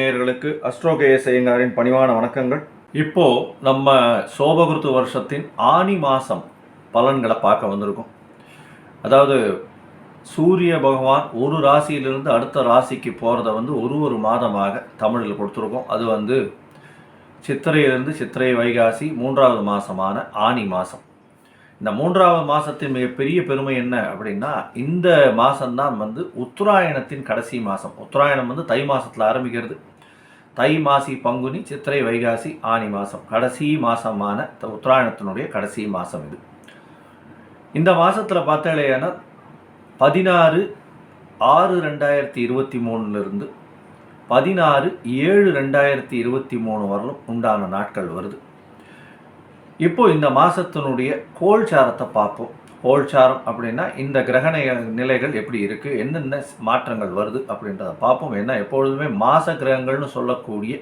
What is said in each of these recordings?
நேயர்களுக்கு astro KS ஐயங்காரின் பணிவான வணக்கங்கள். இப்போ நம்ம சோபகிருத்து வருஷத்தின் ஆனி மாதம் பலன்களை பார்க்க வந்திருக்கோம். அதாவது சூரிய பகவான் ஒரு ராசியிலிருந்து அடுத்த ராசிக்கு போகிறத ஒரு மாதமாக தமிழில் கொடுத்துருக்கோம். அது சித்திரையிலிருந்து சித்திரை வைகாசி 3வது மாதமான ஆனி மாதம். இந்த 3வது மாதத்தின் மிகப்பெரிய பெருமை என்ன அப்படின்னா, இந்த மாதம்தான் உத்தராயணத்தின் கடைசி மாதம். உத்தராயணம் தை மாதத்தில் ஆரம்பிக்கிறது. தை, மாசி, பங்குனி, சித்திரை, வைகாசி, ஆனி மாதம் கடைசி மாதமான உத்தராயணத்தினுடைய கடைசி மாதம் இது. இந்த மாதத்தில் பார்த்தாலேனா 16/6/2023 16/7/2023 வரலும் உண்டான நாட்கள் வருது. இப்போ இந்த மாதத்தினுடைய கோல்சாரத்தை பார்ப்போம். கோல்சாரம் அப்படின்னா இந்த கிரக நிலைகள் எப்படி இருக்குது, என்னென்ன மாற்றங்கள் வருது அப்படின்றத பார்ப்போம். ஏன்னா எப்பொழுதுமே மாத கிரகங்கள்னு சொல்லக்கூடிய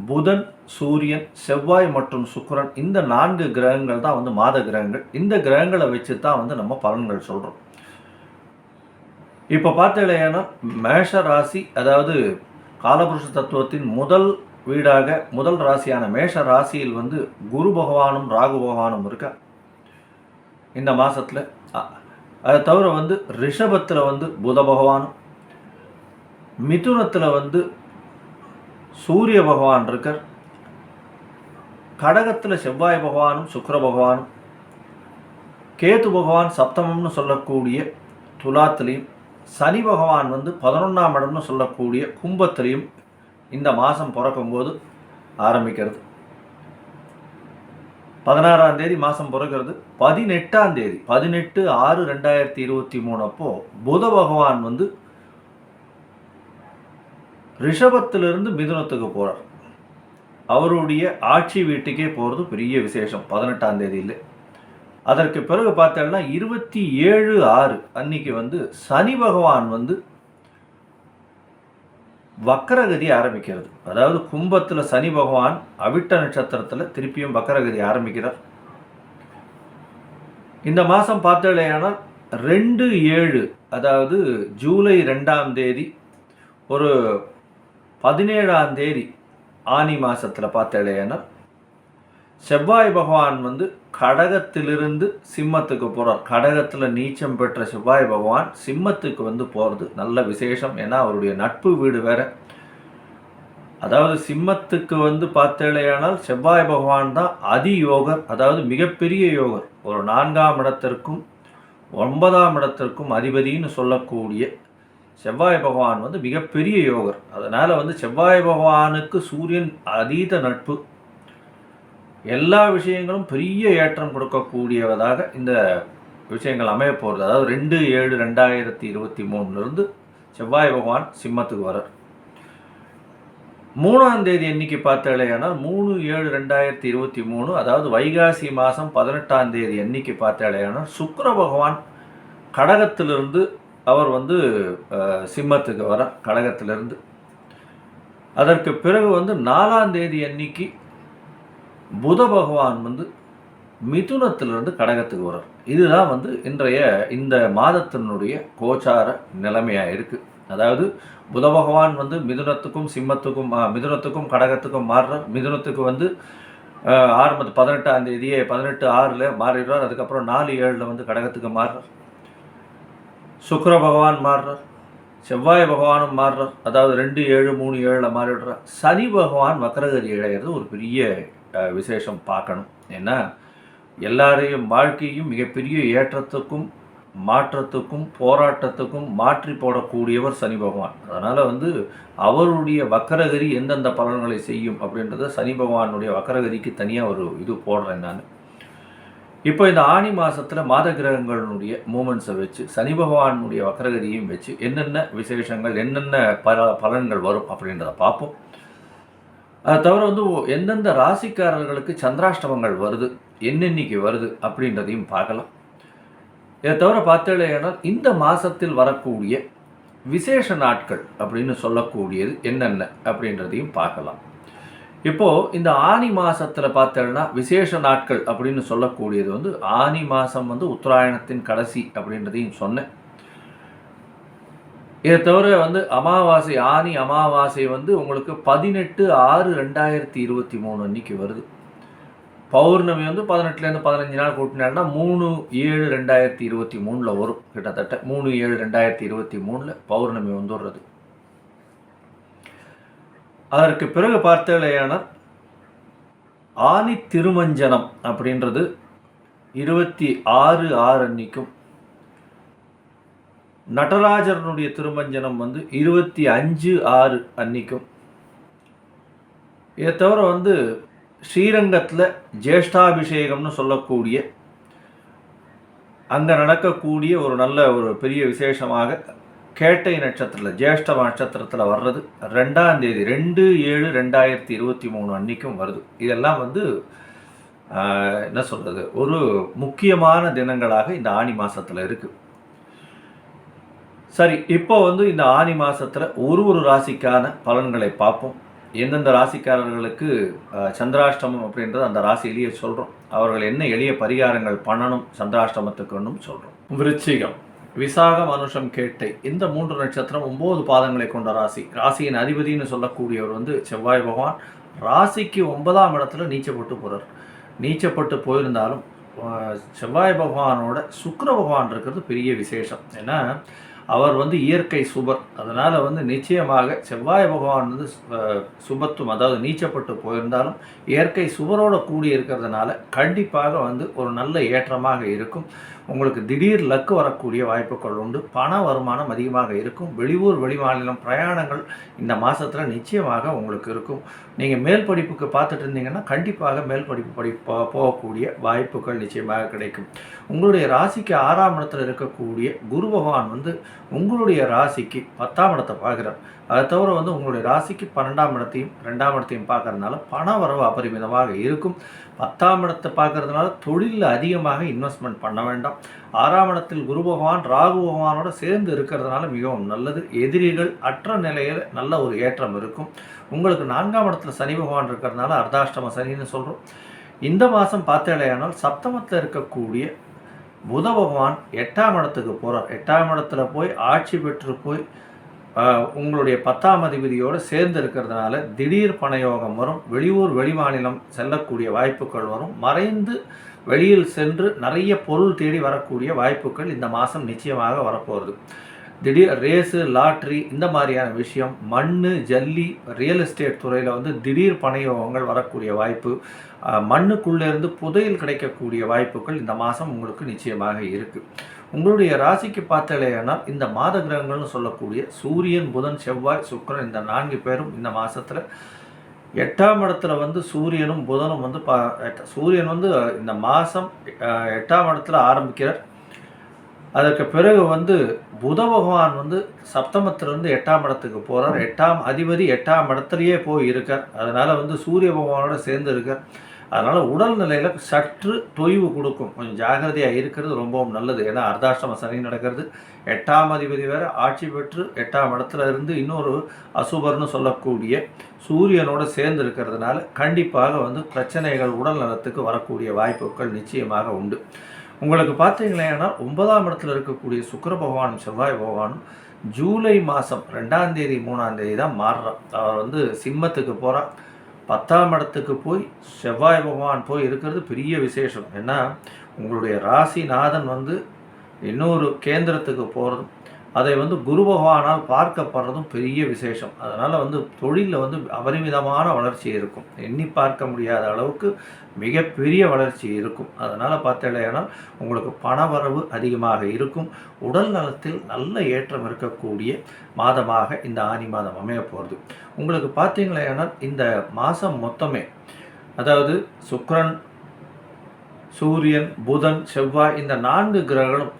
புதன், சூரியன், செவ்வாய் மற்றும் சுக்கிரன், இந்த 4 கிரகங்கள் தான் மாத கிரகங்கள். இந்த கிரகங்களை வச்சு தான் நம்ம பலன்கள் சொல்கிறோம். இப்போ பார்த்தீங்கன்னா மேஷ ராசி, அதாவது காலபுருஷ தத்துவத்தின் முதல் வீடாக முதல் ராசியான மேஷ ராசியில் குரு பகவானும் ராகு பகவானும் இருக்கா இந்த மாதத்தில். அதை தவிர ரிஷபத்தில் புத பகவானும், மிதுனத்தில் சூரிய பகவான் இருக்கார், கடகத்தில் செவ்வாய் பகவானும் சுக்கிர பகவானும், கேது பகவான் சப்தமம்னு சொல்லக்கூடிய துலாத்திலையும், சனி பகவான் 11ஆம் இடம்னு சொல்லக்கூடிய கும்பத்திலையும் இந்த மாதம் பிறக்கும்போது ஆரம்பிக்கிறது. 16ஆம் தேதி மாதம் பிறக்கிறது. 18ஆம் தேதி 18/6/2023 அப்போ புத பகவான் ரிஷபத்திலிருந்து மிதுனத்துக்கு போகிறார். அவருடைய ஆட்சி வீட்டுக்கே போகிறது பெரிய விசேஷம் 18ஆம் தேதியில். அதற்கு பிறகு பார்த்தோம்னா 27/6 அன்னைக்கு சனி பகவான் வக்கரகதி ஆரம்பிக்கிறது. அதாவது கும்பத்தில் சனி பகவான் அவிட்ட நட்சத்திரத்தில் திருப்பியும் வக்கரகதி ஆரம்பிக்கிறார். இந்த மாதம் பார்த்தேனால் 2/7, அதாவது ஜூலை 2ஆம் தேதி, ஒரு 17ஆம் தேதி ஆனி மாதத்தில் பார்த்தேனால் செவ்வாய் பகவான் கடகத்திலிருந்து சிம்மத்துக்கு போகிறார். கடகத்தில் நீச்சம் பெற்ற செவ்வாய் பகவான் சிம்மத்துக்கு போகிறது நல்ல விசேஷம். ஏன்னா அவருடைய நட்பு வீடு வேறு. அதாவது சிம்மத்துக்கு பார்த்தேனால் செவ்வாய் பகவான் தான் அதி யோகர், அதாவது மிகப்பெரிய யோகர். ஒரு 4ஆம் இடத்திற்கும் 9ஆம் இடத்திற்கும் அதிபதினு சொல்லக்கூடிய செவ்வாய் பகவான் மிகப்பெரிய யோகர். அதனால் செவ்வாய் பகவானுக்கு சூரியன் அதீத நட்பு. எல்லா விஷயங்களும் பெரிய ஏற்றம் கொடுக்கக்கூடியவதாக இந்த விஷயங்கள் அமைய போகிறது. அதாவது 2/7/2023 செவ்வாய் பகவான் சிம்மத்துக்கு வரார். 3ஆம் தேதி அன்னைக்கு பார்த்தாலேனால் 3/7/2023, அதாவது வைகாசி மாதம் 18ஆம் தேதி அன்னைக்கு பார்த்தாலேனால் சுக்கிர பகவான் கடகத்திலிருந்து அவர் சிம்மத்துக்கு வரார் கடகத்திலிருந்து. அதற்கு பிறகு 4ஆம் தேதி அன்னைக்கு புத பகவான் மிதுனத்திலிருந்து கடகத்துக்கு வரார். இதுதான் இன்றைய இந்த மாதத்தினுடைய கோச்சார நிலைமையாக இருக்குது. அதாவது புத பகவான் மிதுனத்துக்கும் சிம்மத்துக்கும் மிதுனத்துக்கும் கடகத்துக்கும் மாறுறார். மிதுனத்துக்கு ஆரம்பத்து 18ஆம் தேதியே 18/6 மாறிடுறார். அதுக்கப்புறம் 4/7 கடகத்துக்கு மாறுறார். சுக்கிர பகவான் மாறுறார், செவ்வாய் பகவானும் மாறுறார். அதாவது 2/7 3/7 மாறிடுறார். சனி பகவான் வக்கரகதி இழையிறது ஒரு பெரிய விசேஷம் பார்க்கணும். ஏன்னா எல்லாரையும் வாழ்க்கையும் மிகப்பெரிய ஏற்றத்துக்கும் மாற்றத்துக்கும் போராட்டத்துக்கும் மாற்றி போடக்கூடியவர் சனி பகவான். அதனால் அவருடைய வக்கரகதி எந்தெந்த பலன்களை செய்யும் அப்படின்றத சனி பகவானுடைய வக்கரகதிக்கு தனியாக ஒரு இது போடுறேன் நான். இப்போ இந்த ஆனி மாதத்தில் மாத கிரகங்களுடைய மூமெண்ட்ஸை வச்சு சனி பகவானுடைய வக்கரகதியும் வச்சு என்னென்ன விசேஷங்கள் என்னென்ன பலன்கள் வரும் அப்படின்றத பார்ப்போம். அதை தவிர எந்தெந்த ராசிக்காரர்களுக்கு சந்திராஷ்டமங்கள் வருது, என்னென்னைக்கு வருது அப்படின்றதையும் பார்க்கலாம். இதை தவிர பார்த்தேனால் இந்த மாதத்தில் வரக்கூடிய விசேஷ நாட்கள் அப்படின்னு சொல்லக்கூடியது என்னென்ன அப்படின்றதையும் பார்க்கலாம். இப்போது இந்த ஆனி மாதத்தில் பார்த்தோன்னா விசேஷ நாட்கள் அப்படின்னு சொல்லக்கூடியது வந்து ஆனி மாதம் வந்து உத்தராயணத்தின் கடைசி அப்படின்றதையும் சொன்னேன். இதை தவிர வந்து அமாவாசை, ஆனி அமாவாசை வந்து உங்களுக்கு 18/6/2023 அன்னைக்கு வருது. பௌர்ணமி வந்து 18லேருந்து 15 நாள் கூட்டினாங்கன்னா 3/7/2023 வரும். கிட்டத்தட்ட 3/7/2023 பௌர்ணமி வந்துடுறது. அதற்கு பிறகு பார்த்தேனால் ஆனி திருமஞ்சனம் அப்படின்றது 26/6 அன்னைக்கும், நடராஜனுடைய திருமஞ்சனம் வந்து 25/6 அன்னைக்கும். இதை தவிர வந்து ஸ்ரீரங்கத்தில் ஜேஷ்டாபிஷேகம்னு சொல்லக்கூடிய அங்கே நடக்கக்கூடிய ஒரு நல்ல ஒரு பெரிய விசேஷமாக கேட்டை நட்சத்திரத்தில் ஜேஷ்ட நட்சத்திரத்தில் வர்றது 2ஆம் தேதி 2/7/2023 அன்னைக்கும் வருது. இதெல்லாம் வந்து என்ன சொல்கிறது, ஒரு முக்கியமான தினங்களாக இந்த ஆனி மாதத்தில் இருக்குது. சரி, இப்போ வந்து இந்த ஆனி மாதத்தில் ஒரு ராசிக்கான பலன்களை பார்ப்போம். எந்தெந்த ராசிக்காரர்களுக்கு சந்திராஷ்டமம் அப்படின்றது அந்த ராசியிலேயே சொல்கிறோம். அவர்கள் என்ன எளிய பரிகாரங்கள் பண்ணணும் சந்திராஷ்டமத்துக்குன்னு சொல்கிறோம். விருச்சிகம், விசாகம், அனுஷம், கேட்டை இந்த 3 நட்சத்திரம் 9 பாதங்களை கொண்ட ராசி. ராசியின் அதிபதினு சொல்லக்கூடியவர் வந்து செவ்வாய் பகவான். ராசிக்கு 9ஆம் இடத்துல நீச்சப்பட்டு போகிறார். நீச்சப்பட்டு போயிருந்தாலும் செவ்வாய் பகவானோட சுக்கிர பகவான் இருக்கிறது பெரிய விசேஷம். ஏன்னா அவர் வந்து இயற்கை சுபர். அதனால் வந்து நிச்சயமாக செவ்வாய் பகவான் வந்து சுபத்துவம், அதாவது நீச்சப்பட்டு போயிருந்தாலும் இயற்கை சுபரோடு கூடி இருக்கிறதுனால கண்டிப்பாக வந்து ஒரு நல்ல ஏற்றமாக இருக்கும். உங்களுக்கு திடீர் லக்கு வரக்கூடிய வாய்ப்புகள் உண்டு. பண வருமானம் அதிகமாக இருக்கும். வெளியூர் வெளிமாநிலம் பிரயாணங்கள் இந்த மாதத்தில் நிச்சயமாக உங்களுக்கு இருக்கும். நீங்கள் மேல் படிப்புக்கு பார்த்துட்டு இருந்தீங்கன்னா கண்டிப்பாக மேல் படிப்பு போகக்கூடிய வாய்ப்புகள் நிச்சயமாக கிடைக்கும். உங்களுடைய ராசிக்கு 6ஆம் இடத்துல இருக்கக்கூடிய குரு பகவான் வந்து உங்களுடைய ராசிக்கு 10ஆம் இடத்தை பார்க்குறார். அதை தவிர வந்து உங்களுடைய ராசிக்கு 12ஆம் இடத்தையும் 2ஆம் இடத்தையும் பார்க்கறதுனால பண வரவு அபரிமிதமாக இருக்கும். 10ஆம் இடத்தை பார்க்கறதுனால தொழிலில் அதிகமாக இன்வெஸ்ட்மெண்ட் பண்ண வேண்டாம். 6ஆம் இடத்தில் குரு பகவான் ராகு பகவானோட சேர்ந்து இருக்கிறதுனால மிகவும் நல்லது. எதிரிகள் அற்ற நிலையில் நல்ல ஒரு ஏற்றம் இருக்கும். உங்களுக்கு 4ஆம் இடத்துல சனி பகவான் இருக்கிறதுனால அர்த்தாஷ்டம சனின்னு சொல்கிறோம். இந்த மாதம் பார்த்தேலையானால் சப்தமத்தில் இருக்கக்கூடிய புத பகவான் 8ஆம் இடத்துக்கு போகிறார். 8ஆம் இடத்துல போய் ஆட்சி பெற்று போய் உங்களுடைய 10ஆம் அதிபதியோடு சேர்ந்து இருக்கிறதுனால திடீர் பணயோகம் வரும். வெளியூர் வெளிமாநிலம் செல்லக்கூடிய வாய்ப்புகள் வரும். மறைந்து வெளியில் சென்று நிறைய பொருள் தேடி வரக்கூடிய வாய்ப்புகள் இந்த மாதம் நிச்சயமாக வரப்போகிறது. திடீர் ரேஸு, லாட்ரி இந்த மாதிரியான விஷயம், மண், ஜல்லி, ரியல் எஸ்டேட் துறையில் வந்து திடீர் பணயோகங்கள் வரக்கூடிய வாய்ப்பு, மண்ணுக்குள்ளேருந்து புதையல் கிடைக்கக்கூடிய வாய்ப்புகள் இந்த மாதம் உங்களுக்கு நிச்சயமாக இருக்குது. உங்களுடைய ராசிக்கு பார்த்தலையானால் இந்த மாத கிரகங்கள்னு சொல்லக்கூடிய சூரியன், புதன், செவ்வாய், சுக்கிரன் இந்த 4 பேரும் இந்த மாதத்தில் 8ஆம் இடத்துல வந்து சூரியனும் புதனும் வந்து சூரியன் வந்து இந்த மாதம் 8ஆம் இடத்துல ஆரம்பிக்கிறார். அதற்கு பிறகு வந்து புத பகவான் வந்து சப்தமத்திலிருந்து 8ஆம் இடத்துக்கு போகிறார். 8ஆம் அதிபதி 8ஆம் இடத்துலையே போய் இருக்கார். அதனால் வந்து சூரிய பகவானோட சேர்ந்து இருக்கார். அதனால் உடல்நிலையில் சற்று தொய்வு கொடுக்கும். கொஞ்சம் ஜாகிரதையாக இருக்கிறது ரொம்பவும் நல்லது. ஏன்னா அர்த்தாஷ்டம சனி நடக்கிறது. 8ஆம் அதிபதி வேறு ஆட்சி பெற்று 8ஆம் இடத்துல இருந்து இன்னொரு அசுபர்னு சொல்லக்கூடிய சூரியனோடு சேர்ந்து இருக்கிறதுனால கண்டிப்பாக வந்து பிரச்சனைகள் உடல் நலத்துக்கு வரக்கூடிய வாய்ப்புகள் நிச்சயமாக உண்டு. உங்களுக்கு பார்த்தீங்களேன்னா 9ஆம் இடத்துல இருக்கக்கூடிய சுக்கிர பகவானும் செவ்வாய் பகவானும் ஜூலை மாதம் 2ஆம் தேதி 3ஆம் தேதி தான் மாறுறார். அவர் வந்து சிம்மத்துக்கு போகிறார். 10ஆம் இடத்துக்கு போய் செவ்வாய் பகவான் போய் இருக்கிறது பெரிய விசேஷம். ஏன்னா உங்களுடைய ராசிநாதன் வந்து இன்னொரு கேந்திரத்துக்கு போகிறதும் அதை வந்து குரு பகவானால் பார்க்கப்படுறதும் பெரிய விசேஷம். அதனால் வந்து தொழிலில் வந்து அபரிமிதமான வளர்ச்சி இருக்கும். எண்ணி பார்க்க முடியாத அளவுக்கு மிகப்பெரிய வளர்ச்சி இருக்கும். அதனால் பார்த்தீங்கன்னா உங்களுக்கு பணவரவு அதிகமாக இருக்கும். உடல் நலத்தில் நல்ல ஏற்றம் இருக்கக்கூடிய மாதமாக இந்த ஆனி மாதம் அமைய போகிறது. உங்களுக்கு பார்த்தீங்களேன்னா இந்த மாதம் மொத்தமே, அதாவது சுக்கிரன், சூரியன், புதன், செவ்வாய் இந்த 4 கிரகங்களும்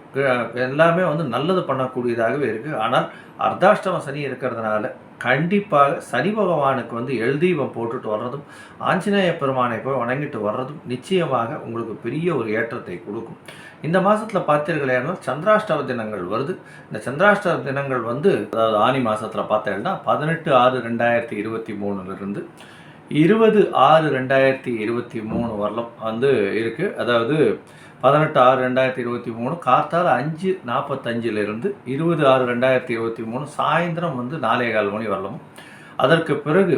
எல்லாமே வந்து நல்லது பண்ணக்கூடியதாகவே இருக்குது. ஆனால் அர்த்தாஷ்டம சனி இருக்கிறதுனால கண்டிப்பாக சனி பகவானுக்கு வந்து எல்தீபம் போட்டுட்டு வர்றதும் ஆஞ்சநேய பெருமானை போய் வணங்கிட்டு வர்றதும் நிச்சயமாக உங்களுக்கு பெரிய ஒரு ஏற்றத்தை கொடுக்கும். இந்த மாதத்தில் பார்த்தீர்களேனா சந்திராஷ்டம தினங்கள் வருது. இந்த சந்திராஷ்டம தினங்கள் வந்து அதாவது ஆனி மாதத்தில் பார்த்தீங்கன்னா 18/6/2023 இருந்து 20/6/2023 வரலும் வந்து இருக்குது. அதாவது 18/6/2023 காத்தால 5:45 20/6/2023 சாயந்தரம் வந்து 4:15 மணி வரலும். அதற்கு பிறகு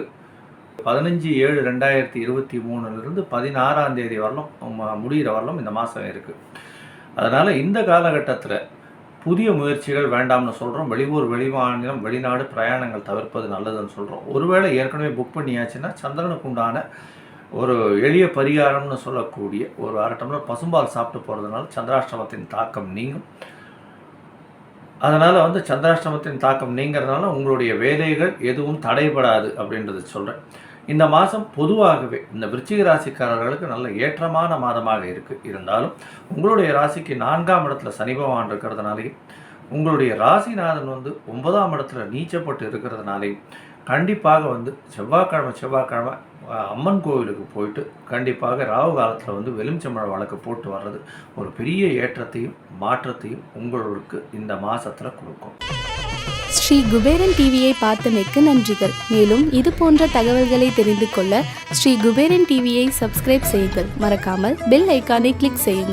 15/7/2023 16ஆம் தேதி வரலும் முடிகிற வரலும் இந்த மாதம் இருக்குது. அதனால் இந்த காலகட்டத்தில் புதிய முயற்சிகள் வேண்டாம்னு சொல்கிறோம். வெளியூர், வெளிமாநிலம், வெளிநாடு பிரயாணங்கள் தவிர்ப்பது நல்லதுன்னு சொல்கிறோம். ஒருவேளை ஏற்கனவே புக் பண்ணியாச்சுன்னா சந்திரனுக்கு உண்டான ஒரு எளிய பரிகாரம்னு சொல்லக்கூடிய ஒரு 1/2 டம்ளர் பசும்பால் சாப்பிட்டு போகிறதுனால சந்திராஷ்டமத்தின் தாக்கம் நீங்கும். அதனால் வந்து சந்திராஷ்டமத்தின் தாக்கம் நீங்கிறதுனால உங்களுடைய வேலைகள் எதுவும் தடைபடாது அப்படின்றது சொல்கிறேன். இந்த மாதம் பொதுவாகவே இந்த விருச்சிக ராசிக்காரர்களுக்கு நல்ல ஏற்றமான மாதமாக இருந்தாலும் உங்களுடைய ராசிக்கு 4ஆம் இடத்துல சனி பகவான் இருக்கிறதுனாலையும் உங்களுடைய ராசிநாதன் வந்து 9ஆம் இடத்துல நீச்சப்பட்டு இருக்கிறதுனாலையும் கண்டிப்பாக வந்து செவ்வாய்க்கிழமை அம்மன் கோவிலுக்கு போயிட்டு கண்டிப்பாக ராகு காலத்தில் வந்து வெலுமிச்சம்பழம் வழக்கு போட்டு வர்றது ஒரு பெரிய ஏற்றத்தையும் மாற்றத்தையும் உங்களுக்கு இந்த மாதத்தில் கொடுக்கும். ஸ்ரீ குபேரன் டிவியை பார்த்தமைக்கு நன்றிகள். மேலும் இது போன்ற தகவல்களை தெரிந்து கொள்ள ஸ்ரீ குபேரன் டிவியை சப்ஸ்கிரைப் செய்யுங்கள். மறக்காமல் பெல் ஐக்கானை கிளிக் செய்யுங்கள்.